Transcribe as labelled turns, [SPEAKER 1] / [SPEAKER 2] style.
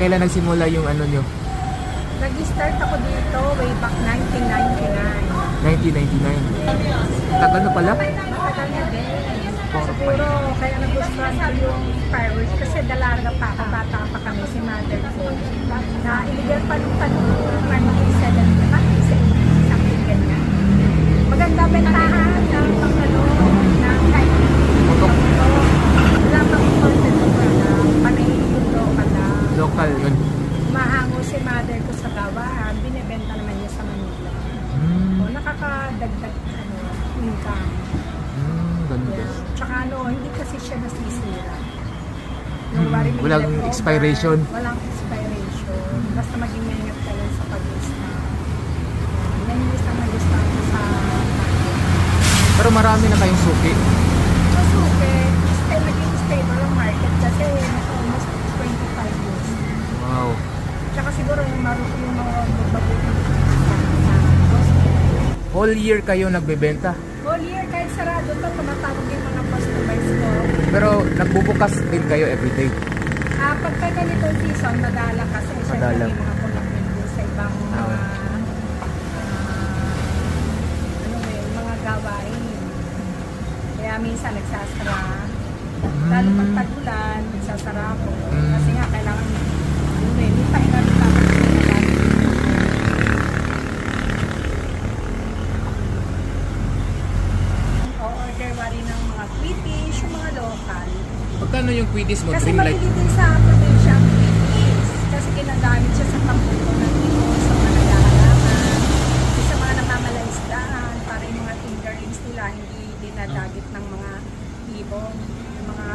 [SPEAKER 1] Kailan nagsimula yung ano nyo?
[SPEAKER 2] Nag-start ako dito way back 1999.
[SPEAKER 1] 1999. Tagal na pala?
[SPEAKER 2] Matagal na din.
[SPEAKER 1] Four,
[SPEAKER 2] Siguro kaya nagustuhan ko yung fireworks kasi dalaga pa ako, bata pa kami, si mother ko. Na illegal pa nung panahon, 1970, something ganyan. Maganda bentahan ng pangalo, ng kahit wala pang content ko na panay yung local na.
[SPEAKER 1] Local yun.
[SPEAKER 2] Mahango si mother ko sa gawahan, binibenta naman niya sa Manila. O nakakadagdag income.
[SPEAKER 1] Ganda.
[SPEAKER 2] Yeah. Tsaka hindi kasi siya nasisira. Yung
[SPEAKER 1] Walang expiration.
[SPEAKER 2] Walang expiration. Basta maging maingat ka lang sa pag-install. Yan yung isang nag-install ko sa
[SPEAKER 1] Pero marami na kayong suki.
[SPEAKER 2] Mas okay. Naging stable ang market kasi almost 25 years.
[SPEAKER 1] Wow.
[SPEAKER 2] Tsaka siguro yung mga magbabuting
[SPEAKER 1] All year kayo nagbebenta.
[SPEAKER 2] all year kahit sarado to, tumatawag yung mga customers ko.
[SPEAKER 1] Pero nagbubukas din kayo everyday.
[SPEAKER 2] Pagka ganito season, madala kasi syempre
[SPEAKER 1] Madala.
[SPEAKER 2] may mga commitment din sa ibang mga gawain. Kaya minsan nagsasara. Lalo pag tag-ulan, nagsasara ako. Kasi nga kailangan may pahinga rin dapat sa mga order wari ng mga British, yung mga local.
[SPEAKER 1] Magkano yung quiddis mo?
[SPEAKER 2] Kasi
[SPEAKER 1] Dream light?
[SPEAKER 2] mabili din sa probinsya ang British. Kasi ginagamit siya sa pambuto ng ibon, sa mga nagahalaman, sa mga namamalaisdaan, para yung mga fingerlings nila hindi dinadagit ng mga ibon, yung mga